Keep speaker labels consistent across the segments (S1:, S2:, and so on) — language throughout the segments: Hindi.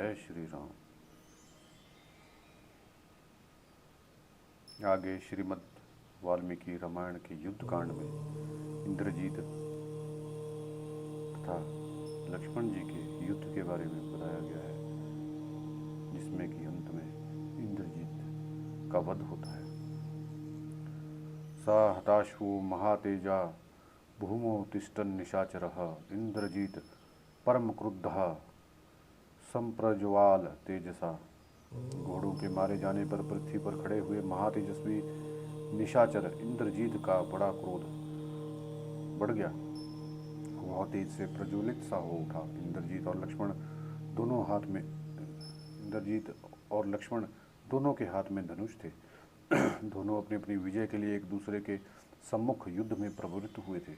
S1: जय श्री राम। आगे श्रीमद् वाल्मीकि रामायण के युद्ध कांड में इंद्रजीत तथा लक्ष्मण जी के युद्ध के बारे में बताया गया है, जिसमें कि अंत में इंद्रजीत का वध होता है। सा हताशु महातेजा भूमौ तिष्ठन् निशाचरः इंद्रजीत परम क्रुद्धः संप्रज्वाल तेजसा। घोड़ों के मारे जाने पर पृथ्वी पर खड़े हुए महातेजस्वी निशाचर इंद्रजीत का बड़ा क्रोध बढ़ गया। वह तेज से प्रज्वलित सा हो उठा। इंद्रजीत और लक्ष्मण दोनों के हाथ में धनुष थे। दोनों अपनी अपनी विजय के लिए एक दूसरे के सम्मुख युद्ध में प्रवृत्त हुए थे।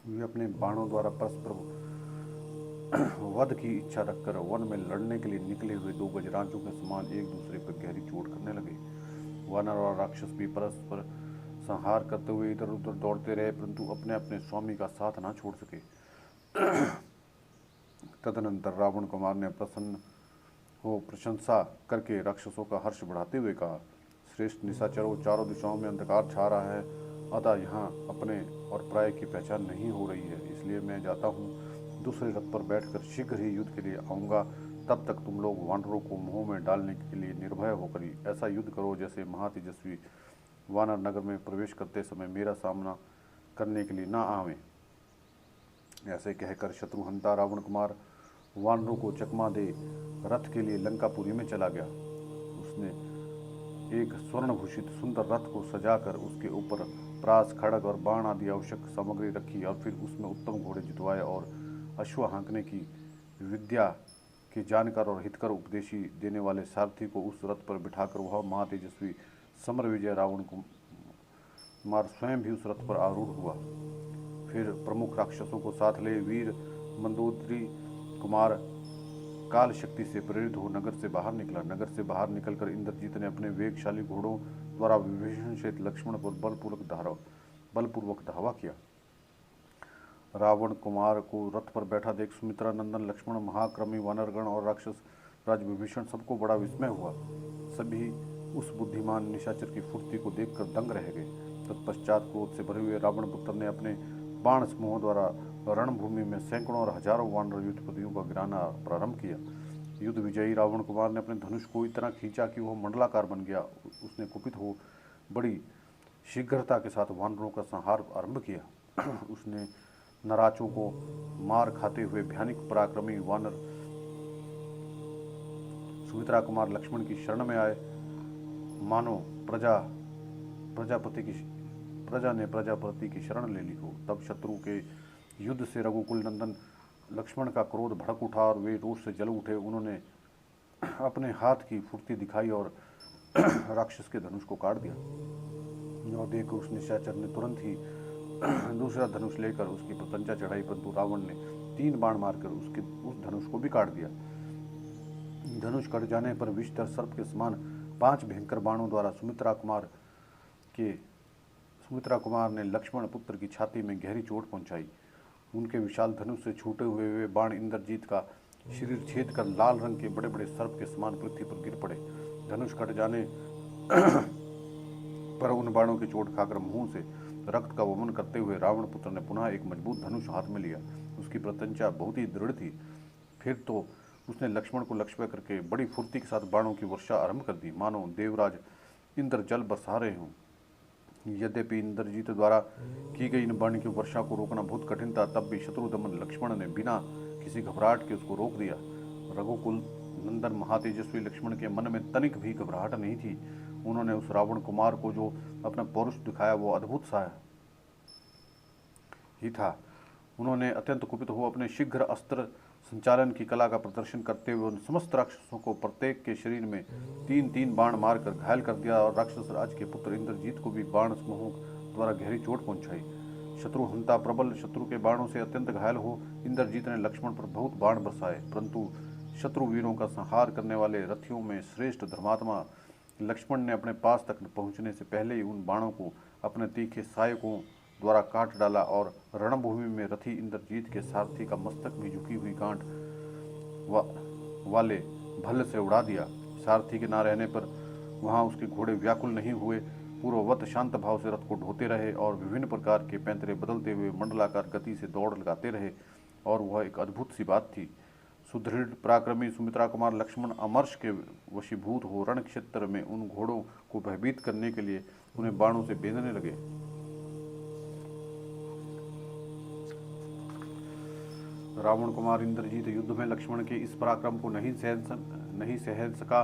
S1: वे अपने बाणों द्वारा परस्पर वध की इच्छा रखकर वन में लड़ने के लिए निकले हुए दो गजराजों के समान एक दूसरे पर गहरी चोट करने लगे। वानर और राक्षस भी परस्पर संहार करते हुए इधर उधर दौड़ते रहे, परंतु अपने अपने स्वामी का साथ ना छोड़ सके। तदनंतर रावण कुमार ने प्रसन्न हो प्रशंसा करके राक्षसों का हर्ष बढ़ाते हुए कहा, श्रेष्ठ निशाचरों, चारों दिशाओं में अंधकार छा रहा है, अतः यहाँ अपने और प्राय की पहचान नहीं हो रही है, इसलिए मैं जाता हूँ। दूसरे रथ पर बैठकर शीघ्र ही युद्ध के लिए आऊँगा। तब तक तुम लोग वानरों को मुंह में डालने के लिए निर्भय होकर ऐसा युद्ध करो जैसे महातेजस्वी वानर नगर में प्रवेश करते समय मेरा सामना करने के लिए न आवें। ऐसे कहकर शत्रुहंता रावण कुमार वानरों को चकमा दे रथ के लिए लंकापुरी में चला गया। उसने एक स्वर्णभूषित सुंदर रथ को सजाकर उसके ऊपर प्रास, खड़ग और बाण आदि आवश्यक सामग्री रखी और फिर उसमें उत्तम घोड़े जुतवाए और अश्व हाँकने की विद्या के जानकार और हितकर उपदेशी देने वाले सारथी को उस रथ पर बिठाकर वह महातेजस्वी समर विजय रावण कुमार स्वयं भी उस रथ पर आरूढ़ हुआ। फिर प्रमुख राक्षसों को साथ ले वीर मंदोदरी कुमार काल शक्ति से प्रेरित हो नगर से बाहर निकला। नगर से बाहर निकलकर इंद्रजीत ने अपने वेगशाली घोड़ों द्वारा विभीषण सहित लक्ष्मण पर बलपूर्वक धावा किया। रावण कुमार को रथ पर बैठा देख सुमित्रा नंदन लक्ष्मण, महाक्रमी वानरगण और राक्षस राज विभीषण सबको बड़ा विस्मय हुआ। सभी उस बुद्धिमान निशाचर की फुर्ती को देखकर दंग रह गए। तत्पश्चात क्रोध से भरे हुए रावण पुत्र ने अपने बाण समूह द्वारा रणभूमि में सैकड़ों और हजारों वानर युद्धपतियों का गिराना प्रारंभ किया। युद्ध विजयी रावण कुमार ने अपने धनुष को इतना खींचा कि वह मंडलाकार बन गया। उसने कुपित हो बड़ी शीघ्रता के साथ वानरों का संहार आरंभ किया। उसने नराचों को मार खाते हुए भयानक पराक्रमी वानर सुमित्रा कुमार लक्ष्मण की शरण में आए, मानो प्रजा ने प्रजापति की शरण ले ली हो। तब शत्रु के युद्ध से रघुकुल नंदन लक्ष्मण का क्रोध भड़क उठा और वे रोष से जल उठे। उन्होंने अपने हाथ की फुर्ती दिखाई और राक्षस के धनुष को काट दिया। यह देख उस निशाचर ने तुरंत ही दूसरा धनुष लेकर उसकी प्रतंचा चढ़ाई, परंतु रावण ने 3 बाण मारकर उस धनुष को भी काट दिया। धनुष कट जाने पर विषधर सर्प के समान 5 भयंकर बाणों द्वारा सुमित्रा कुमार ने लक्ष्मण पुत्र की छाती में गहरी चोट पहुंचाई। उनके विशाल धनुष से छूटे हुए वे बाण इंद्रजीत का शरीर छेद कर लाल रंग के बड़े बड़े सर्प के समान पृथ्वी पर गिर पड़े। धनुष कट जाने पर उन बाणों की चोट खाकर मुंह से रक्त का वमन करते हुए रावण पुत्र ने पुनः एक मजबूत धनुष हाथ में लिया। उसकी प्रत्यंचा बहुत ही दृढ़ थी। फिर तो उसने लक्ष्मण को लक्ष्य करके बड़ी फुर्ती के साथ बाणों की वर्षा आरंभ कर दी, मानो देवराज इंद्र जल बरसा रहे हों। यद्यपि इंद्रजीत द्वारा की गई इन बाण की वर्षा को रोकना बहुत कठिन था, तब भी शत्रुदमन लक्ष्मण ने बिना किसी घबराहट के उसको रोक दिया। रघुकुल नंदन महातेजस्वी लक्ष्मण के मन में तनिक भी घबराहट नहीं थी। उन्होंने उस रावण कुमार को जो अपना पौरुष दिखाया वो अद्भुत सा ही था। उन्होंने अत्यंत कुपित हो अपने शीघ्र अस्त्र संचालन की कला का प्रदर्शन करते हुए उन समस्त राक्षसों को प्रत्येक के शरीर में 3-3 बाण मारकर घायल कर दिया और राक्षस राज के पुत्र इंद्रजीत को भी बाण समूह द्वारा गहरी चोट पहुंचाई। शत्रुहंता प्रबल शत्रु के बाणों से अत्यंत घायल हो इंद्रजीत ने लक्ष्मण पर बहुत बाण बरसाए, परंतु शत्रु वीरों का संहार करने वाले रथियों में श्रेष्ठ धर्मात्मा लक्ष्मण ने अपने पास तक पहुंचने से पहले ही उन बाणों को अपने तीखे सहायकों द्वारा काट डाला और रणभूमि में रथी इंद्रजीत के सारथी का मस्तक में झुकी हुई गांठ वाले भल्ल से उड़ा दिया। सारथी के ना रहने पर वहां उसके घोड़े व्याकुल नहीं हुए, पूर्ववत शांत भाव से रथ को ढोते रहे और विभिन्न प्रकार के पैंतरे बदलते हुए मंडलाकार गति से दौड़ लगाते रहे। और वह एक अद्भुत सी बात थी, सुदृढ़ पराक्रमी सुमित्रा कुमार लक्ष्मण अमर्ष के वशीभूत हो रण क्षेत्र में उन घोड़ों को भयभीत करने के लिए उन्हें बाणों से बेधने लगे। रावण कुमार इंद्रजीत युद्ध में लक्ष्मण के इस पराक्रम को नहीं सहन सका।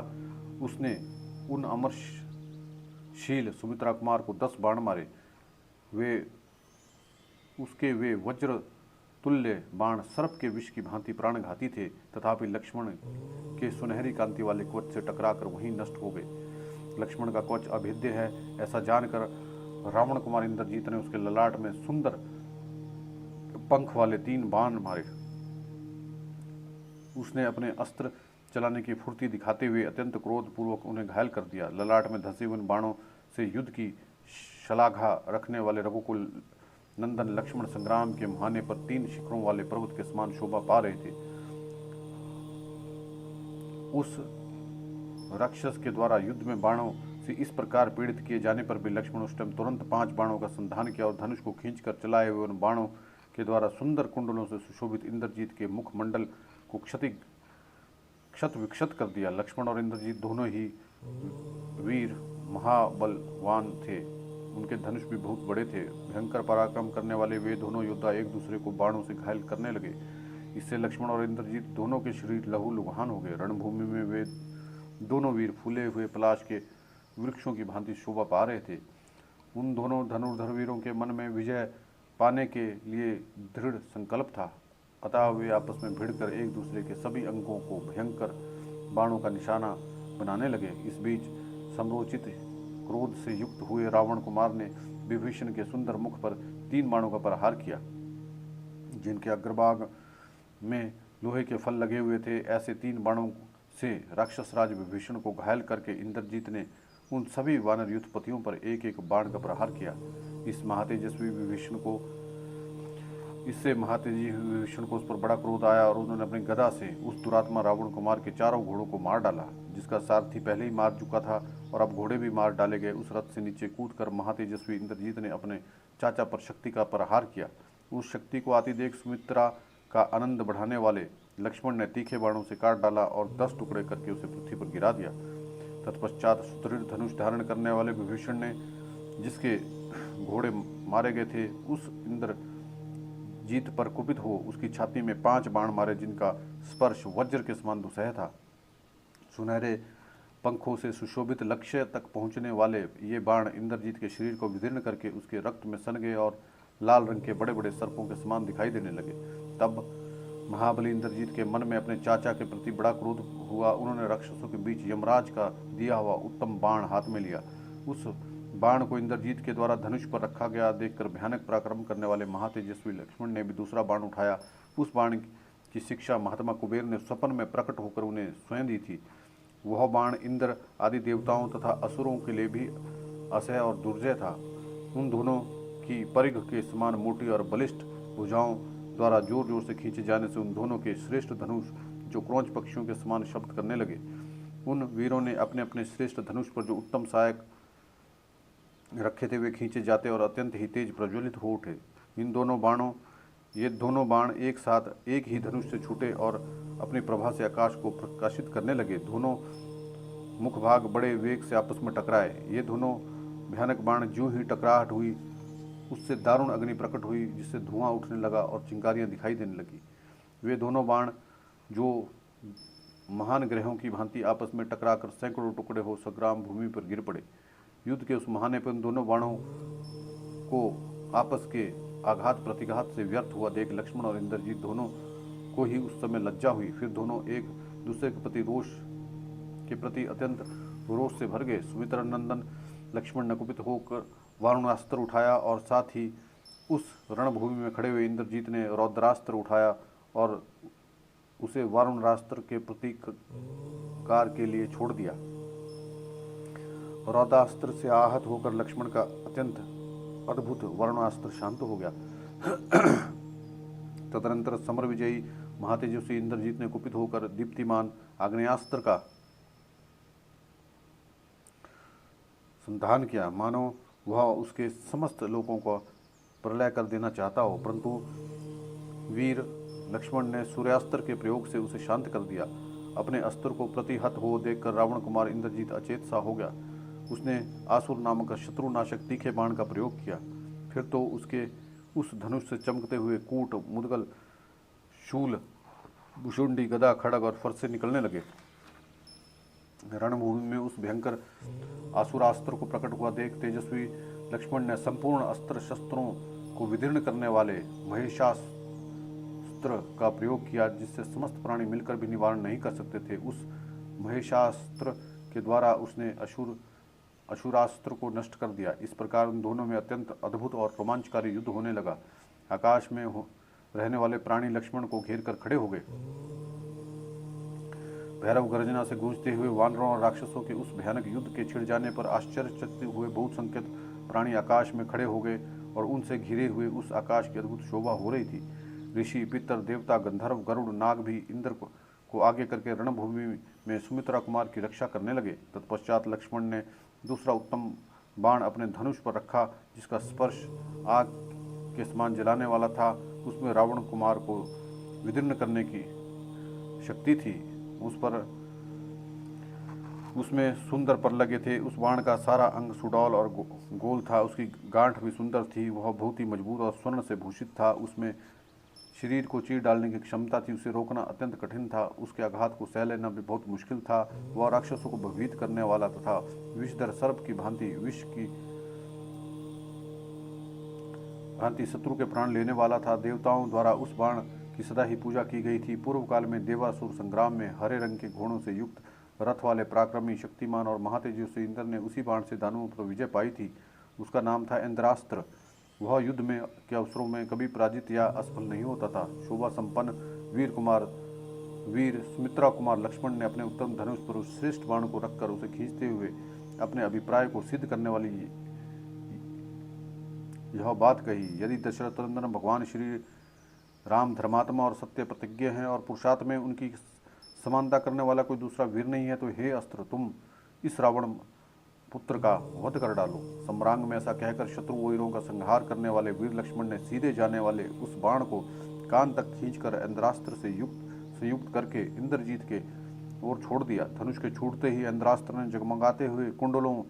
S1: उसने उन अमरशील सुमित्रा कुमार को 10 बाण मारे। वे वज्र तुल्य बाण सर्प के विष की भांति प्राणघाती थे, तथापि लक्ष्मण के सुनहरी कांति वाले कवच से टकराकर वहीं नष्ट हो गए। लक्ष्मण का कवच अभेद्य है, ऐसा जानकर रावण कुमार इंद्रजीत ने उसके ललाट में सुंदर पंख वाले 3 बाण मारे। उसने अपने अस्त्र चलाने की फुर्ती दिखाते हुए अत्यंत क्रोधपूर्वक उन्हें घायल कर दिया। ललाट में धंसे हुए बाणों से युद्ध की शलाघा रखने वाले रघुकुल नंदन लक्ष्मण संग्राम के मुहाने पर 3 शिखरों वाले पर्वत के समान शोभा पा रहे थे। उस राक्षस के द्वारा युद्ध में बाणों से इस प्रकार पीड़ित किए जाने पर भी लक्ष्मण उस टाइम तुरंत 5 बाणों का संधान किया और धनुष को खींचकर चलाए हुए उन बाणों के द्वारा सुंदर कुंडलों से सुशोभित इंद्रजीत के मुखमंडल को क्षत विक्षत कर दिया। लक्ष्मण और इंद्रजीत दोनों ही वीर महाबलवान थे। उनके धनुष भी बहुत बड़े थे। भयंकर पराक्रम करने वाले वे दोनों योद्धा एक दूसरे को बाणों से घायल करने लगे। इससे लक्ष्मण और इंद्रजीत दोनों के शरीर लहूलुहान हो गए। रणभूमि में वे दोनों वीर फूले हुए पलाश के वृक्षों की भांति शोभा पा रहे थे। उन दोनों धनुर्धर वीरों के मन में विजय पाने के लिए दृढ़ संकल्प था, अतः वे आपस में भिड़कर एक दूसरे के सभी अंगों को भयंकर बाणों का निशाना बनाने लगे। इस बीच समरोचित क्रोध से युक्त हुए रावण कुमार ने विभीषण के सुंदर मुख पर 3 बाणों का प्रहार किया, जिनके अग्रभाग में लोहे के फल लगे हुए थे। ऐसे 3 बाणों से राक्षस राज विभीषण को घायल करके इंद्रजीत ने उन सभी वानर युद्धपतियों पर एक एक बाण का प्रहार किया। इससे महातेजस्वी विभीषण को उस पर बड़ा क्रोध आया और उन्होंने अपनी गदा से उस दुरात्मा रावण कुमार के 4 घोड़ों को मार डाला, जिसका सारथी पहले ही मार चुका था और अब घोड़े भी मार डाले गए। उस रथ से नीचे कूदकर महातेजस्वी इंद्रजीत ने अपने चाचा पर शक्ति का प्रहार किया। उस शक्ति को आती देख सुमित्रा का आनंद बढ़ाने वाले लक्ष्मण ने तीखे बाणों से काट डाला और 10 टुकड़े करके उसे पृथ्वी पर गिरा दिया। तत्पश्चात सुदृढ़ धनुष धारण करने वाले विभीषण ने, जिसके घोड़े मारे गए थे, उस इंद्रजीत पर कुपित हो उसकी छाती में 5 बाण मारे, जिनका स्पर्श वज्र के समान दुसह था। सुनहरे पंखों से सुशोभित लक्ष्य तक पहुंचने वाले ये बाण इंद्रजीत के शरीर को विदीर्ण करके उसके रक्त में सन गए और लाल रंग के बड़े बड़े सर्पों के समान दिखाई देने लगे। तब महाबली इंद्रजीत के मन में अपने चाचा के प्रति बड़ा क्रोध हुआ। उन्होंने राक्षसों के बीच यमराज का दिया हुआ उत्तम बाण हाथ में लिया। उस बाण को इंद्रजीत के द्वारा धनुष पर रखा गया देखकर भयानक पराक्रम करने वाले महातेजस्वी लक्ष्मण ने भी दूसरा बाण उठाया। उस बाण की शिक्षा महात्मा कुबेर ने स्वप्न में प्रकट होकर उन्हें स्वयं दी थी। वह बाण इंद्र आदि देवताओं तथा असुरों के लिए भी असह्य और दुर्जय था। उन दोनों की परिघ के समान मोटी और बलिष्ठ भुजाओं द्वारा जोर जोर से खींचे जाने से उन दोनों के श्रेष्ठ धनुष, जो क्रोंच पक्षियों के समान शब्द करने लगे, उन वीरों ने अपने अपने श्रेष्ठ धनुष पर जो उत्तम सहायक रखे थे वे खींचे जाते और अत्यंत ही तेज प्रज्वलित हो उठे। ये दोनों बाण एक साथ एक ही धनुष से छूटे और अपनी प्रभा से आकाश को प्रकाशित करने लगे। दोनों मुखभाग बड़े वेग से आपस में टकराए। ये दोनों भयानक बाण ज्यों ही टकराहट हुई, उससे दारुण अग्नि प्रकट हुई, जिससे धुआं उठने लगा और चिंगारियां दिखाई देने लगी। वे दोनों बाण जो महान ग्रहों की भांति आपस में टकराकर सैकड़ों टुकड़े हो संग्राम भूमि पर गिर पड़े। युद्ध के उस महाने पर उन दोनों बाणों को आपस के आघात प्रतिघात से व्यर्थ हुआ देख लक्ष्मण और इंद्रजीत दोनों को ही उस समय लज्जा हुई। फिर दोनों एक दूसरे के प्रति अत्यंत रोष से भर गए। सुमित्रा नंदन लक्ष्मण ने कुपित होकर वारुणास्त्र उठाया और साथ ही उस रणभूमि में खड़े हुए इंद्रजीत ने रौद्रास्त्र उठाया और उसे वारुणास्त्र के प्रतिकार के लिए छोड़ दिया। रौद्रास्त्र से आहत होकर लक्ष्मण का अत्यंत अद्भुत वारुणास्त्र शांत हो गया। तदनंतर समर विजयी महातेजस्वी इंद्रजीत ने कुपित होकर दीप्तिमान आग्नेयास्त्र का संधान किया, मानो वह उसके समस्त लोगों को प्रलय कर देना चाहता हो, परंतु वीर लक्ष्मण ने सूर्यास्त्र के प्रयोग से उसे शांत कर दिया। अपने अस्त्र को प्रतिहत हो देखकर रावण कुमार इंद्रजीत अचेत सा हो गया। उसने आसुर नामक शत्रुनाशक तीखे बाण का प्रयोग किया। फिर तो उसके उस धनुष से चमकते हुए कूट, मुदगल, शूल, भुषुंडी, गदा, खड़ग और फरसे निकलने लगे। रणभूमि में उस भयंकर आसुरास्त्र को प्रकट हुआ देख तेजस्वी लक्ष्मण ने संपूर्ण अस्त्र शस्त्रों को विदीर्ण करने वाले महेशास्त्र का प्रयोग किया, जिससे समस्त प्राणी मिलकर भी निवारण नहीं कर सकते थे। उस महेशास्त्र के द्वारा उसने असुरास्त्र को नष्ट कर दिया। इस प्रकार उन दोनों में अत्यंत अद्भुत और रोमांचकारी युद्ध होने लगा। आकाश में रहने वाले प्राणी लक्ष्मण को घेर कर खड़े हो गए। भैरव गर्जना से गूंजते हुए वानरों और राक्षसों के उस भयानक युद्ध के छिड़ जाने पर आश्चर्यचकित हुए बहुसंख्यक प्राणी आकाश में खड़े हो गए और उनसे घिरे हुए उस आकाश की अद्भुत शोभा हो रही थी। ऋषि, पितर, देवता, गंधर्व, गरुड़, नाग भी इंद्र को आगे करके रणभूमि में सुमित्रा कुमार की रक्षा करने लगे। तत्पश्चात लक्ष्मण ने दूसरा उत्तम बाण अपने धनुष पर रखा, जिसका स्पर्श आग के समान जलाने वाला था। उसमें रावण कुमार को विदीर्ण करने की शक्ति थी। उसमें सुंदर पर लगे थे। उस बाण का सारा अंग सुडौल और गोल था। उसकी गांठ भी सुंदर थी। वह बहुत ही मजबूत और स्वर्ण से भूषित था। उसमें शरीर को चीर डालने की क्षमता थी। उसे रोकना अत्यंत कठिन था। उसके आघात को सह लेना भी बहुत मुश्किल था। वह राक्षसों को भयभीत करने वाला तथा विषधर सर्प की भांति शत्रु के प्राण लेने वाला था। देवताओं द्वारा उस बाण की सदा ही पूजा की गई थी। पूर्व काल में देवासुर संग्राम में हरे रंग के घोड़ों से युक्त रथ वाले पराक्रमी, शक्तिमान और महातेजस्वी इंद्र ने उसी बाण से दानवों पर विजय पाई थी। उसका नाम था इंद्रास्त्र। वह युद्ध में के अवसरों में कभी पराजित या असफल नहीं होता था। शोभा संपन्न वीर सुमित्रा कुमार लक्ष्मण ने अपने उत्तम धनुष पर उस श्रेष्ठ बाण को रखकर उसे खींचते हुए अपने अभिप्राय को सिद्ध करने वाली यह बात कही, यदि दशरथ नंदन भगवान श्री राम धर्मात्मा और सत्य प्रतिज्ञ हैं और पुरुषार्थ में उनकी समानता करने वाला कोई दूसरा वीर नहीं है, तो हे अस्त्र, तुम इस रावण पुत्र का वध कर डालो। सम्रांग में ऐसा कहकर शत्रु वीरों का संहार करने वाले वीर लक्ष्मण ने सीधे जाने वाले उस बाण को कान तक खींचकर इंद्रास्त्र से संयुक्त करके इंद्रजीत के ओर छोड़ दिया। धनुष के छूटते ही इंद्रास्त्र ने जगमगाते हुए कुंडलों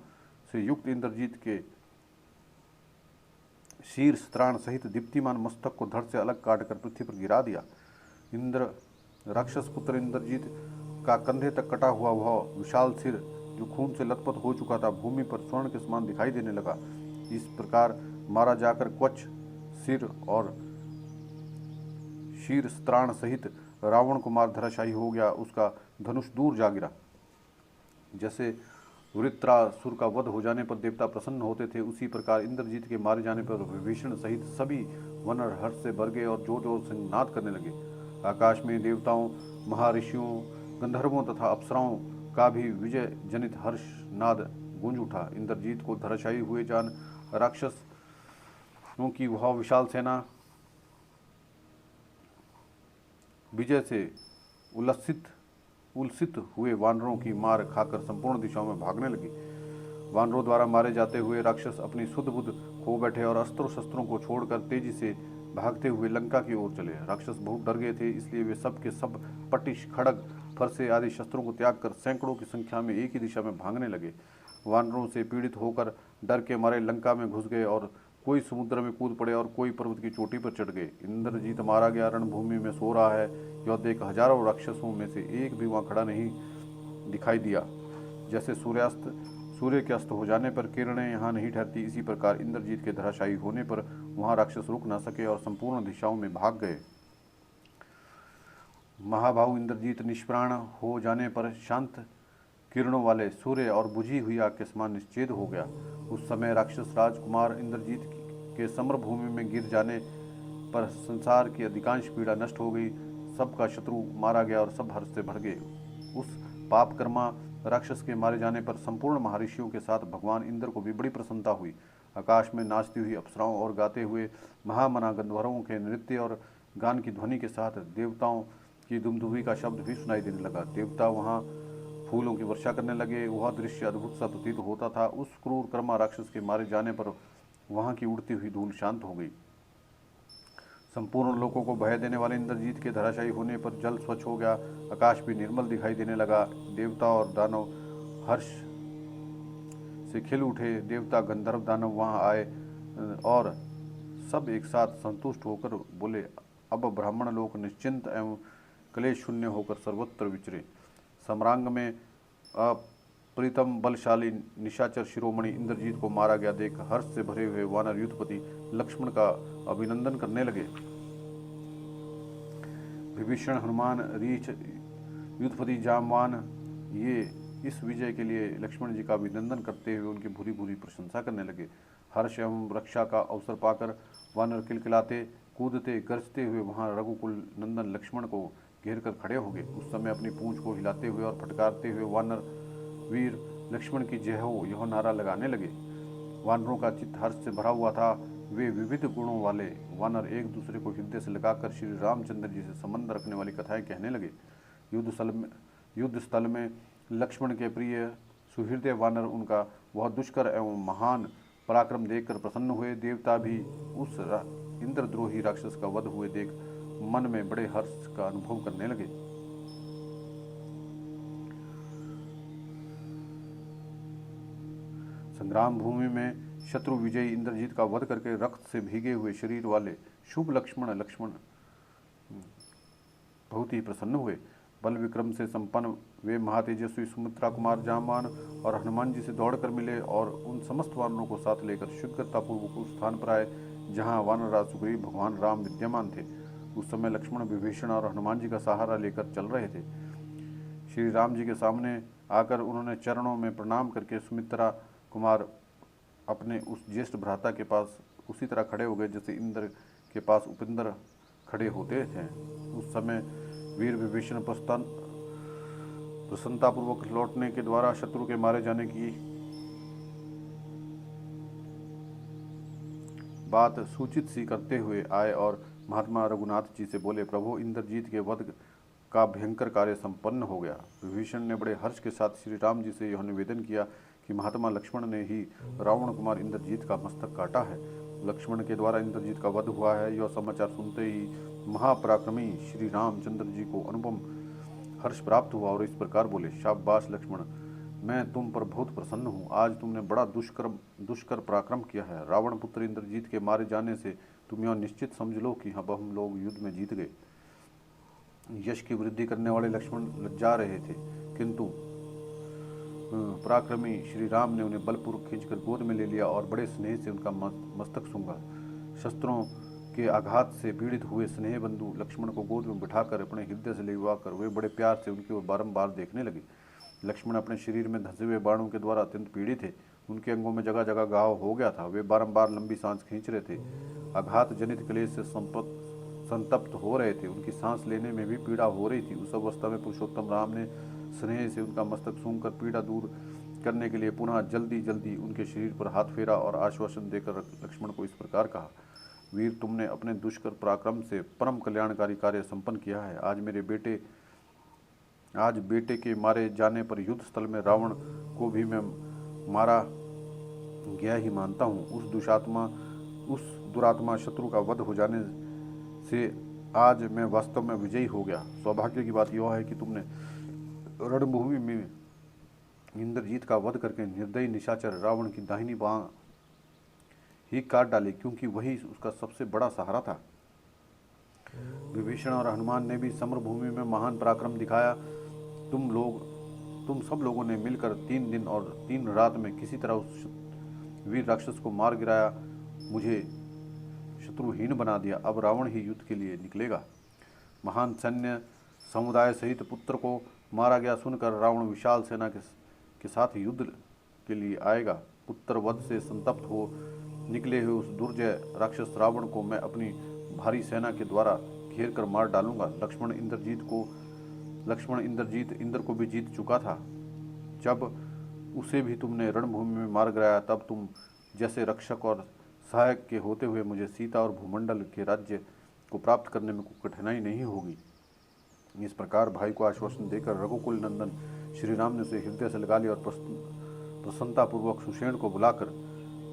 S1: से युक्त इंद्रजीत के शीर्ष त्राण सहित दीप्तिमान मस्तक को धड़ से अलग काटकर पृथ्वी पर गिरा दिया। राक्षस पुत्र इंद्रजीत का कंधे तक कटा हुआ वह विशाल सिर, जो खून से लथपथ हो चुका था, भूमि पर स्वर्ण के समान दिखाई देने लगा। इस प्रकार मारा जाकर क्वच सिर और शीर्ष त्राण सहित रावण कुमार धराशायी हो गया। उसका धनुष दूर जा गिरा। जैसे वृत्रासुर का वध हो जाने पर देवता प्रसन्न होते थे, उसी प्रकार इंद्रजीत के मारे जाने पर विभीषण सहित सभी वानर हर्ष से भर गए और जोर जोर से नाद करने लगे। आकाश में देवताओं, महर्षियों, गंधर्वों तथा अप्सराओं का भी विजय जनित हर्ष नाद गूंज उठा। इंद्रजीत को धराशायी हुए जान राक्षसों की वह विशाल सेना विजय से उल्सित हुए वानरों की मार खाकर संपूर्ण दिशाओं में भागने लगी। वानरों द्वारा मारे जाते हुए राक्षस अपनी सुध बुध खो बैठे और अस्त्रों शस्त्रों को छोड़कर तेजी से भागते हुए लंका की ओर चले। राक्षस बहुत डर गए थे, इसलिए वे सब के सब पटिश, खड़ग, फरसे आदि शस्त्रों को त्याग कर सैकड़ों की संख्या में एक ही दिशा में भागने लगे। वानरों से पीड़ित होकर डर के मारे लंका में घुस गए और कोई समुद्र में कूद पड़े और कोई पर्वत की चोटी पर चढ़ गए। इंद्रजीत मारा गया रणभूमि में सो रहा है, यह देख हजारों राक्षसों में से एक भी वहां खड़ा नहीं दिखाई दिया। जैसे सूर्य के अस्त हो जाने पर किरणें यहाँ नहीं ठहरती, इसी प्रकार इंद्रजीत के धराशायी होने पर वहां राक्षस रुक न सके और संपूर्ण दिशाओं में भाग गए। महाबाहु इंद्रजीत निष्प्राण हो जाने पर शांत किरणों वाले सूर्य और बुझी हुई आग के समान निश्चेद हो गया। उस समय राक्षस राजकुमार इंद्रजीत के समरभूमि में गिर जाने पर संसार की अधिकांश पीड़ा नष्ट हो गई। सबका शत्रु मारा गया और सब हर्ष से भर गए। उस पापकर्मा राक्षस के मारे जाने पर संपूर्ण महर्षियों के साथ भगवान इंद्र को भी बड़ी प्रसन्नता हुई। आकाश में नाचती हुई अप्सराओं और गाते हुए महामना गंधर्वों के नृत्य और गान की ध्वनि के साथ देवताओं की दुमदुभी का शब्द भी सुनाई देने लगा। देवता वहाँ फूलों की वर्षा करने लगे। वह दृश्य अद्भुत सा प्रतीत होता था। उस क्रूर कर्मा राक्षस के मारे जाने पर वहाँ की उड़ती हुई धूल शांत हो गई। संपूर्ण लोगों को भय देने वाले इंद्रजीत के धराशायी होने पर जल स्वच्छ हो गया। आकाश भी निर्मल दिखाई देने लगा। देवता और दानव हर्ष से खिल उठे। देवता, गंधर्व, दानव वहाँ आए और सब एक साथ संतुष्ट होकर बोले, अब ब्राह्मण लोक निश्चिंत एवं क्लेश शून्य होकर सर्वत्र विचरे। सम्रांग में अप्रीतम बलशाली निशाचर शिरोमणि इंद्रजीत को मारा गया देख हर्ष से भरे हुए वानर युद्धपति लक्ष्मण का अभिनंदन करने लगे। विभीषण, हनुमान, रीछ, युद्धपति जामवान ये इस विजय के लिए लक्ष्मण जी का अभिनंदन करते हुए उनकी भूरी भूरी प्रशंसा करने लगे। हर्ष एवं रक्षा का अवसर पाकर वानर किलकिलाते, कूदते, गरजते हुए वहां रघुकुल नंदन लक्ष्मण को घेर कर खड़े हो गए। उस समय अपनी पूंछ को हिलाते हुए और फटकारते हुए वानर वीर लक्ष्मण की जय हो यह नारा लगाने लगे। वानरों का चित्त हर्ष से भरा हुआ था। वे विविध गुणों वाले वानर एक दूसरे को हृदय से लगाकर श्री रामचंद्र जी से संबंध रखने वाली कथाएं कहने लगे। युद्ध स्थल में लक्ष्मण के प्रिय सुहृदय वानर उनका वह दुष्कर एवं महान पराक्रम देखकर प्रसन्न हुए। देवता भी उस इंद्रद्रोही राक्षस का वध हुए देख मन में बड़े हर्ष का अनुभव करने लगे। संग्राम भूमि में शत्रु विजयी इंद्रजीत का वध करके रक्त से भीगे हुए शरीर वाले शुभ लक्ष्मण बहुत ही प्रसन्न हुए। बल विक्रम से संपन्न वे महातेजस्वी सुमित्रा कुमार जामवान और हनुमान जी से दौड़कर मिले और उन समस्त वानरों को साथ लेकर शीघ्रतापूर्वक उस स्थान पर आए जहाँ वानरराज सुग्रीव भगवान राम विद्यमान थे। उस समय लक्ष्मण विभीषण और हनुमान जी का सहारा लेकर चल रहे थे। श्री राम जी के सामने आकर उन्होंने चरणों में प्रणाम करके सुमित्रा कुमार अपने उस ज्येष्ठ भ्राता के पास उसी तरह खड़े हो गए जैसे इंद्र के पास उपेंद्र खड़े होते थे। उस समय वीर विभीषण प्रसन्नतापूर्वक लौटने के द्वारा शत्रु के मारे जाने की बात सूचित सी करते हुए आए और महात्मा रघुनाथ जी से बोले, प्रभु इंद्रजीत के वध का भयंकर कार्य संपन्न हो गया। विभीषण ने बड़े हर्ष के साथ श्री राम जी से यह निवेदन किया कि महात्मा लक्ष्मण ने ही रावण कुमार इंद्रजीत का मस्तक काटा है। लक्ष्मण के द्वारा इंद्रजीत का वध हुआ है। यह समाचार सुनते ही महापराक्रमी श्री रामचंद्र जी को अनुपम हर्ष प्राप्त हुआ और इस प्रकार बोले, शाबाश लक्ष्मण, मैं तुम पर बहुत प्रसन्न हूँ। आज तुमने बड़ा दुष्कर पराक्रम किया है। रावण पुत्र इंद्रजीत के मारे जाने से तुम यह निश्चित समझ लो कि अब हम लोग युद्ध में जीत गए। यश की वृद्धि करने वाले लक्ष्मण लज्जा रहे थे, किंतु पराक्रमी श्री राम ने उन्हें बलपूर्वक खींचकर गोद में ले लिया और बड़े स्नेह से उनका मस्तक सूंघा। शस्त्रों के आघात से पीड़ित हुए स्नेह बंधु लक्ष्मण को गोद में बिठाकर अपने हृदय से लिगवाकर वे बड़े प्यार से उनकी ओर बारंबार देखने लगे। लक्ष्मण अपने शरीर में धंसे हुए बाणों के द्वारा अत्यंत पीड़ित थे। उनके अंगों में जगह जगह घाव हो गया था। वे बारंबार लंबी सांस खींच रहे थे। आघात जनित क्लेश से संतप्त हो रहे थे। उनकी सांस लेने में भी पीड़ा हो रही थी। उस अवस्था में पुरुषोत्तम राम ने स्नेह से उनका मस्तक सूंघकर पीड़ा दूर करने के लिए पुनः जल्दी जल्दी उनके शरीर पर हाथ फेरा और आश्वासन देकर लक्ष्मण को इस प्रकार कहा, वीर, तुमने अपने दुष्कर पराक्रम से परम कल्याणकारी कार्य संपन्न किया है। आज बेटे के मारे जाने पर युद्ध स्थल में रावण को भी मैं मारा गया ही मानता हूँ। उस दुरात्मा शत्रु का वध हो जाने से आज मैं वास्तव में विजयी हो गया। सौभाग्य की बात यह है कि तुमने रणभूमि में इंद्रजीत का वध करके निर्दयी निशाचर रावण की दाहिनी बांह ही काट डाली, क्योंकि वही उसका सबसे बड़ा सहारा था। विभीषण और हनुमान ने भी समरभूमि में महान पराक्रम दिखाया। तुम सब लोगों ने मिलकर 3 दिन और 3 रात में किसी तरह उस वीर राक्षस को मार गिराया, मुझे शत्रुहीन बना दिया। अब रावण ही युद्ध के लिए निकलेगा। महान सैन्य समुदाय सहित पुत्र को मारा गया सुनकर रावण विशाल सेना के साथ युद्ध के लिए आएगा। पुत्र वध से संतप्त हो निकले हुए उस दुर्जय राक्षस रावण को मैं अपनी भारी सेना के द्वारा घेर कर मार डालूंगा। लक्ष्मण इंद्रजीत इंद्र को भी जीत चुका था। जब उसे भी तुमने रणभूमि में मार गिराया, तब तुम जैसे रक्षक और सहायक के होते हुए मुझे सीता और भूमंडल के राज्य को प्राप्त करने में कोई कठिनाई नहीं होगी। इस प्रकार भाई को आश्वासन देकर रघुकुल नंदन श्री राम ने उसे हृदय से लगा लिया और प्रसन्नतापूर्वक सुषेण को बुलाकर,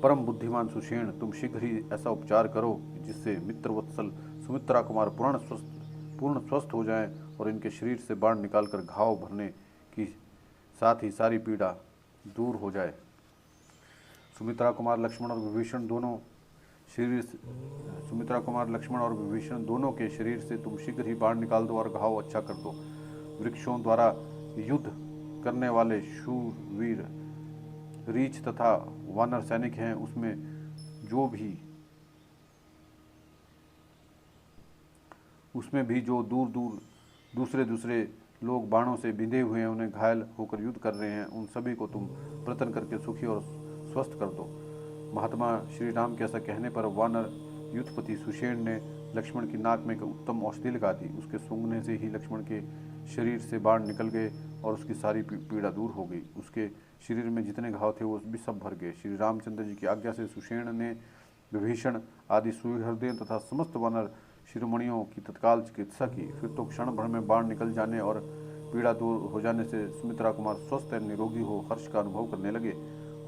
S1: परम बुद्धिमान सुषेण, तुम शीघ्र ही ऐसा उपचार करो जिससे मित्र वत्सल सुमित्रा कुमार पूर्ण स्वस्थ हो जाएं और इनके शरीर से बाण निकालकर घाव भरने की साथ ही सारी पीड़ा दूर हो जाए। सुमित्रा कुमार लक्ष्मण और विभीषण दोनों के शरीर से तुम शीघ्र ही बाण निकाल दो और घाव अच्छा कर दो। वृक्षों द्वारा युद्ध करने वाले शूरवीर रीछ तथा वानर सैनिक हैं, उसमें भी जो दूसरे लोग बाणों से बिंधे हुए हैं, उन्हें घायल होकर युद्ध कर रहे हैं, उन सभी को तुम प्रतन करके सुखी और स्वस्थ कर दो। महात्मा श्री राम के ऐसा कहने पर वानर युद्धपति सुषेण ने लक्ष्मण की नाक में एक उत्तम औषधि लगा दी। उसके सूंघने से ही लक्ष्मण के शरीर से बाण निकल गए और उसकी सारी पीड़ा दूर हो गई। उसके शरीर में जितने घाव थे वो भी सब भर गए। श्री रामचंद्र जी की आज्ञा से सुषेण ने विभीषण आदि सुहृदय तथा समस्त वानर शिरोमणियों की तत्काल चिकित्सा की। फिर तो क्षण भर में बाण निकल जाने और पीड़ा दूर हो जाने से सुमित्रा कुमार स्वस्थ एवं निरोगी हो हर्ष का अनुभव करने लगे।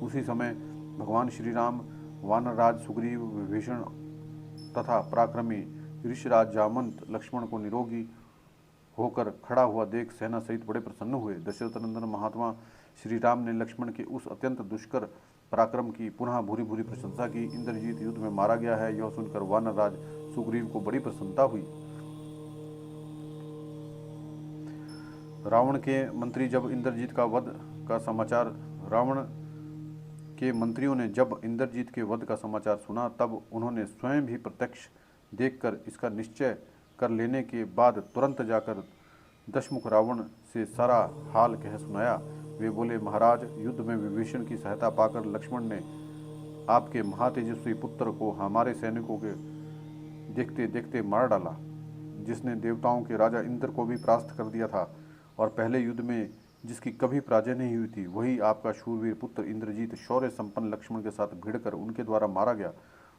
S1: उसी समय भगवान श्री राम वानरराज सुग्रीव, विभीषण तथा पराक्रमी ऋषिराज जामंत लक्ष्मण को निरोगी होकर खड़ा हुआ देख सेना सहित बड़े प्रसन्न हुए। दशरथ नंदन महात्मा श्री राम ने लक्ष्मण के उस अत्यंत दुष्कर पराक्रम की पुनः भूरी भूरी प्रशंसा की। इंद्रजीत युद्ध में मारा गया है, यह सुनकर वानरराज सुग्रीव को बड़ी प्रसन्नता हुई। रावण के मंत्रियों ने जब इंद्रजीत के वध का समाचार सुना, तब उन्होंने स्वयं भी प्रत्यक्ष देखकर इसका निश्चय कर लेने के बाद तुरंत जाकर दशमुख रावण से सारा हाल कह सुनाया। वे बोले, महाराज, युद्ध में विभीषण की सहायता पाकर लक्ष्मण ने आपके महातेजस्वी पुत्र को हमारे सैनिकों के देखते देखते मार डाला, जिसने देवताओं के राजा इंद्र को भी परास्त कर दिया था, और पहले युद्ध में जिसकी कभी पराजय नहीं हुई थी, वही आपका शूरवीर पुत्र इंद्रजीत शौर्य संपन्न लक्ष्मण के साथ भिड़कर उनके द्वारा मारा गया।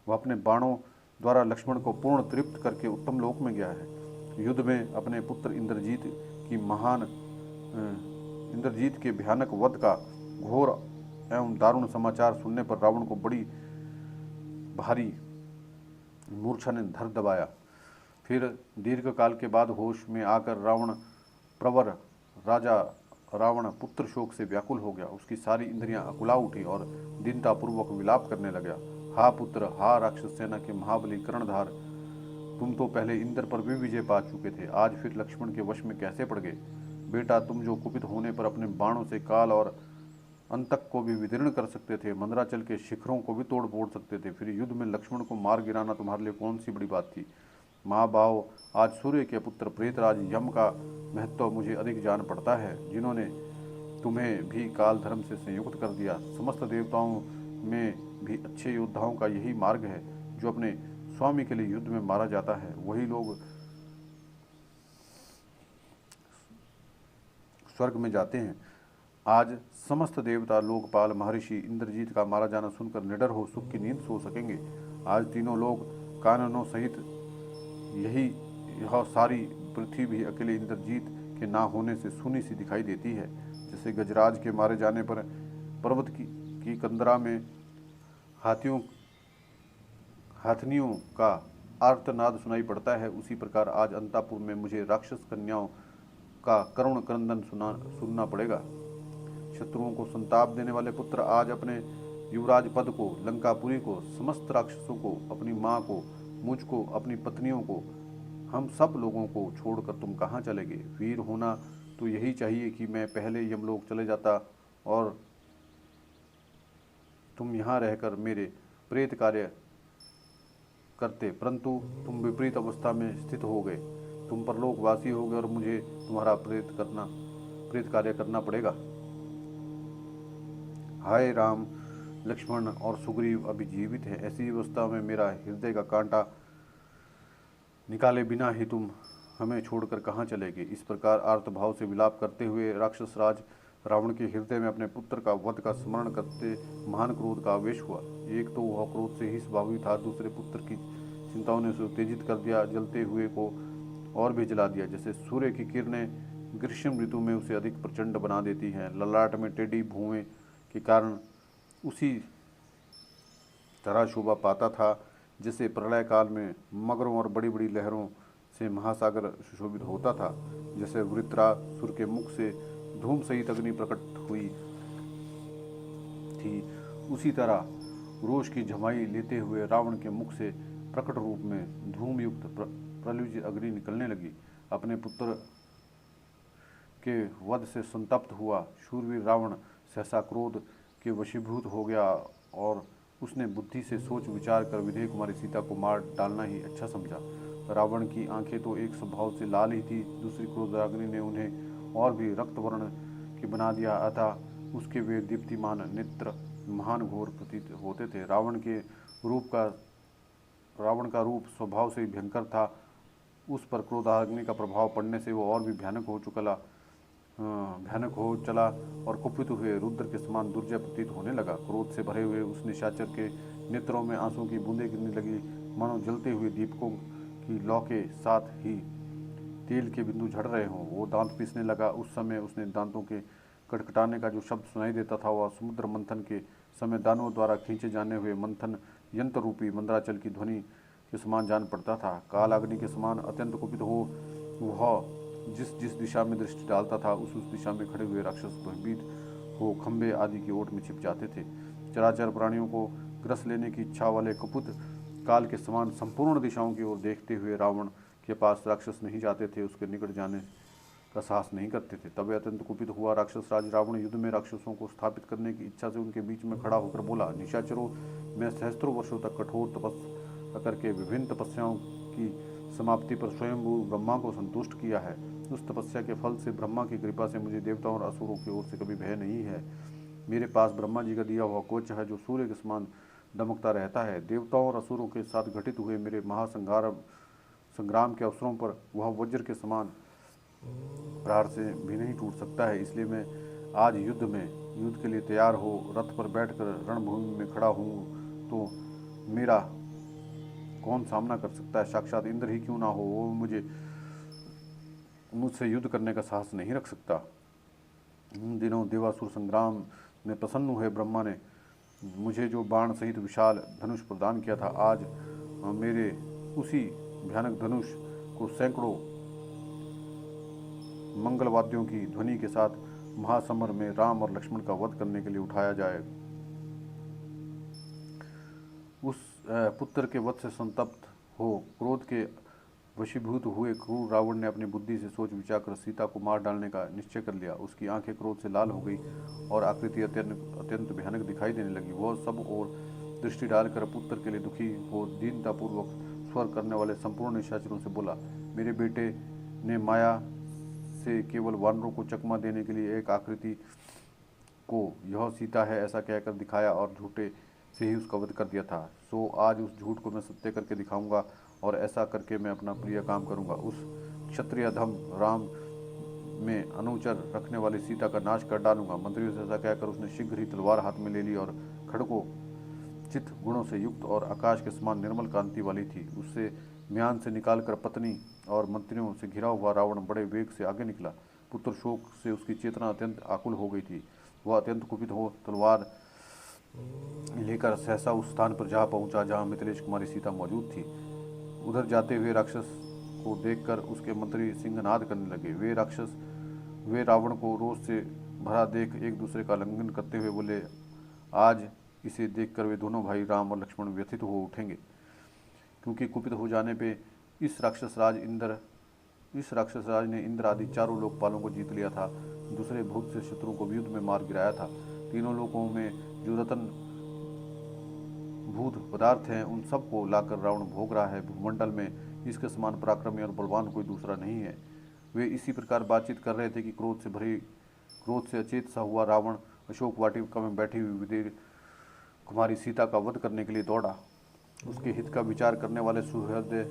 S1: वह अपने बाणों द्वारा लक्ष्मण को पूर्ण तृप्त करके उत्तम लोक में गया है। युद्ध में अपने पुत्र इंद्रजीत के भयानक वध का घोर एवं दारुण समाचार सुनने पर रावण को बड़ी भारी मूर्छा ने धर दबाया। फिर दीर्घ काल के बाद होश में आकर प्रवर राजा रावण पुत्र शोक से व्याकुल हो गया। उसकी सारी इंद्रियां अकुला उठी और दीनतापूर्वक विलाप करने लगा। हा पुत्र, हा राक्षस सेना के महाबली कर्णधार, तुम तो पहले इंद्र पर भी विजय पा चुके थे, आज फिर लक्ष्मण के वश में कैसे पड़ गए? बेटा, तुम जो कुपित होने पर अपने बाणों से काल और अंतक को भी विदीर्ण कर सकते थे, मंदराचल के शिखरों को भी तोड़ फोड़ सकते थे, फिर युद्ध में लक्ष्मण को मार गिराना तुम्हारे लिए कौन सी बड़ी बात थी? माँ बाव, आज सूर्य के पुत्र प्रेतराज यम का महत्व मुझे अधिक जान पड़ता है, जिन्होंने तुम्हें भी काल धर्म से संयुक्त कर दिया। समस्त देवताओं में भी अच्छे योद्धाओं का यही मार्ग है, जो अपने स्वामी के लिए युद्ध में मारा जाता है, वही लोग स्वर्ग में जाते हैं। आज समस्त देवता, लोकपाल, महर्षि इंद्रजीत का मारा जाना सुनकर निडर हो सुख की नींद सो सकेंगे। आज तीनों लोग काननों सहित यह सारी पृथ्वी भी अकेले इंद्रजीत के ना होने से सूनी सी दिखाई देती है। जैसे गजराज के मारे जाने पर पर्वत की कंदरा में हाथनियों का आर्तनाद सुनाई पड़ता है, उसी प्रकार आज अंतापुर में मुझे राक्षस कन्याओं का करुण क्रंदन सुनना पड़ेगा। शत्रुओं को संताप देने वाले पुत्र आज अपने युवराज पद को, लंकापुरी को, समस्त राक्षसों को, अपनी माँ को, मुझको, अपनी पत्नियों को, हम सब लोगों को छोड़कर तुम कहाँ चले गए? वीर होना तो यही चाहिए कि मैं पहले यमलोक चले जाता और तुम यहाँ रहकर मेरे प्रेत कार्य करते, परंतु तुम विपरीत अवस्था में स्थित हो गए। तुम परलोकवासी हो गए और मुझे तुम्हारा प्रेत कार्य करना पड़ेगा। हाय राम, लक्ष्मण और सुग्रीव अभी जीवित है, ऐसी अवस्था में मेरा हृदय का कांटा निकाले बिना ही तुम हमें छोड़कर कहाँ चले गए? इस प्रकार आर्तभाव से विलाप करते हुए राक्षस राज रावण के हृदय में अपने पुत्र का वध का स्मरण करते महान क्रोध का आवेश हुआ। एक तो वह क्रोध से ही स्वभावी था, दूसरे पुत्र की चिंताओं ने उसे उत्तेजित कर दिया, जलते हुए को और भी जला दिया। जैसे सूर्य की किरणें ग्रीष्म ऋतु में उसे अधिक प्रचंड बना देती हैं। ललाट में टेढ़ी भुएं के कारण उसी तरह शोभा पाता था जैसे प्रलय काल में मगरों और बड़ी बड़ी लहरों से महासागर सुशोभित होता था। जैसे वृत्रासुर के मुख से धूम सहित अग्नि प्रकट हुई थी, उसी तरह रोष की झमाई लेते हुए रावण के मुख से प्रकट रूप में धूम युक्त प्रलुज अग्नि निकलने लगी। अपने पुत्र के वध से संतप्त हुआ शूरवीर रावण सहसा क्रोध के वशीभूत हो गया और उसने बुद्धि से सोच विचार कर विधेय कुमारी सीता को मार डालना ही अच्छा समझा। रावण की आंखें तो एक स्वभाव से लाल ही थी, दूसरी क्रोधाग्नि ने उन्हें और भी रक्त वर्ण की बना दिया। अतः उसके वे दीप्तिमान नेत्र महान घोर प्रतीत होते थे। रावण का रूप स्वभाव से भयंकर था। उस पर क्रोधाग्नि का प्रभाव पड़ने से वो और भी भयानक हो चला और कुपित हुए रुद्र के समान दुर्जय प्रतीत होने लगा। क्रोध से भरे हुए उस निशाचर के नेत्रों में आंसू की बूंदें गिरने लगी, मानो जलते हुए दीपकों की लौ के साथ ही तेल के बिंदु झड़ रहे हों। वो दांत पीसने लगा। उस समय उसने दांतों के कटकटाने का जो शब्द सुनाई देता था वह समुद्र मंथन के समय दानवों द्वारा खींचे जाने हुए मंथन यंत्र रूपी मंदराचल की ध्वनि के समान जान पड़ता था। काल अग्नि के समान अत्यंत कुपित हो वह जिस जिस दिशा में दृष्टि डालता था उस दिशा में खड़े हुए राक्षस भयभीत हो खंबे आदि की ओट में छिप जाते थे। चराचर प्राणियों को ग्रस लेने की इच्छा वाले कपुत काल के समान संपूर्ण दिशाओं की ओर देखते हुए रावण के पास राक्षस नहीं जाते थे, उसके निकट जाने का साहस नहीं करते थे। तब अत्यंत कुपित हुआ राक्षस राज रावण युद्ध में राक्षसों को स्थापित करने की इच्छा से उनके बीच में खड़ा होकर बोला, निशाचरों, मैं सहस्त्रों वर्षों तक कठोर तपस्या करके विभिन्न तपस्याओं की समाप्ति पर स्वयं ब्रह्मा को संतुष्ट किया है। उस तपस्या के फल से ब्रह्मा की कृपा से मुझे देवताओं और असुरों की ओर से कभी भय नहीं है। मेरे पास ब्रह्मा जी का दिया हुआ कवच है जो सूर्य के समान दमकता रहता है। देवताओं और असुरों के साथ घटित हुए मेरे संग्राम के अवसरों पर वह वज्र के समान प्रहार से भी नहीं टूट सकता है। इसलिए मैं आज युद्ध के लिए तैयार हो रथ पर बैठकर रणभूमि में खड़ा हूँ, तो मेरा कौन सामना कर सकता है? साक्षात इंद्र ही क्यों ना हो, वो मुझसे युद्ध करने का साहस नहीं रख सकता। इन दिनों देवासुर संग्राम में प्रसन्न हुए ब्रह्मा ने मुझे जो बाण सहित विशाल धनुष प्रदान किया था, आज मेरे उसी भयानक धनुष को सैकड़ों मंगलवाद्यों की ध्वनि के साथ महासमर में राम और लक्ष्मण का वध करने के लिए उठाया जाए। उस पुत्र के वध से संतप्त हो क्रोध के वशीभूत हुए क्रूर रावण ने अपनी बुद्धि से सोच विचार कर सीता को मार डालने का निश्चय कर लिया। उसकी आंखें क्रोध से लाल हो गई और आकृति अत्यंत भयानक दिखाई देने लगी। वह सब और दृष्टि डालकर पुत्र के लिए दुखी हो दीनतापूर्वक स्वर करने वाले संपूर्ण निशाचरों से बोला, मेरे बेटे ने माया से केवल वानरों को चकमा देने के लिए एक आकृति को यह सीता है ऐसा कहकर दिखाया और झूठे से ही उसका वध कर दिया था। सो आज उस झूठ को मैं सत्य करके दिखाऊंगा और ऐसा करके मैं अपना प्रिय काम करूंगा। उस क्षत्रिय धम राम में अनुचर रखने वाली सीता का नाश कर डालूंगा। मंत्रियों से ऐसा कहकर उसने शीघ्र ही तलवार हाथ में ले ली और खड़को चित गुणों से युक्त और आकाश के समान निर्मल कांति वाली थी। उससे म्यान से निकालकर पत्नी और मंत्रियों से घिरा हुआ रावण बड़े वेग से आगे निकला। पुत्र शोक से उसकी चेतना अत्यंत आकुल हो गई थी। वह अत्यंत कुपित हो तलवार लेकर सहसा उस स्थान पर जा पहुंचा जहां मिथिलेश कुमारी सीता मौजूद थी। उधर जाते हुए राक्षस को देखकर उसके मंत्री सिंहनाद करने लगे। वे रावण को रोष से भरा देख एक दूसरे का उल्लंघन करते हुए बोले, आज इसे देखकर वे दोनों भाई राम और लक्ष्मण व्यथित हो उठेंगे, क्योंकि कुपित हो जाने पे इस राक्षस राज ने इंद्र आदि चारों लोकपालों को जीत लिया था। दूसरे भूत से शत्रुओं को युद्ध में मार गिराया था। तीनों लोकों में जो रतन भूत पदार्थ हैं उन सबको लाकर रावण भोग रहा है। भूमंडल में इसके समान पराक्रमी और बलवान कोई दूसरा नहीं है। वे इसी प्रकार बातचीत कर रहे थे कि क्रोध से अचेत सा हुआ रावण अशोक वाटिका में बैठी हुई विदेह कुमारी सीता का वध करने के लिए दौड़ा। उसके हित का विचार करने वाले सुहृदय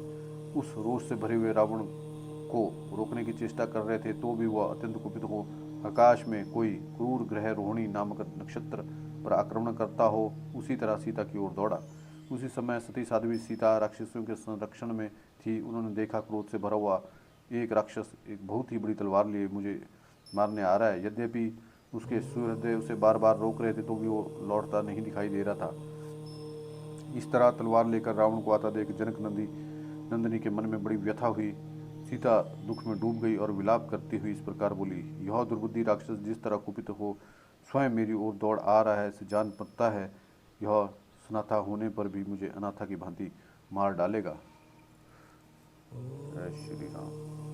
S1: उस रोष से भरे हुए रावण को रोकने की चेष्टा कर रहे थे, तो भी वह अत्यंत कुपित हो आकाश में कोई क्रूर ग्रह रोहिणी नामक नक्षत्र पर आक्रमण करता हो उसी तरह सीता की ओर दौड़ा। उसी समय सती साध्वी सीता राक्षसों के संरक्षण में थी। उन्होंने देखा क्रोध से भरा हुआ एक राक्षस एक बहुत ही बड़ी तलवार लिए मुझे मारने आ रहा है। यद्यपि उसके सूर्यदेव उसे बार बार रोक रहे थे तो भी वो लौटता नहीं दिखाई दे रहा था। इस तरह तलवार लेकर रावण को आता देख जनक नंदिनी के मन में बड़ी व्यथा हुई। सीता दुख में डूब गई और विलाप करती हुई इस प्रकार बोली, यह दुर्बुद्धि राक्षस जिस तरह कुपित हो स्वयं मेरी ओर दौड़ आ रहा है, इसे जान पड़ता है यह सनाथा होने पर भी मुझे अनाथा की भांति मार डालेगा। जय श्री राम।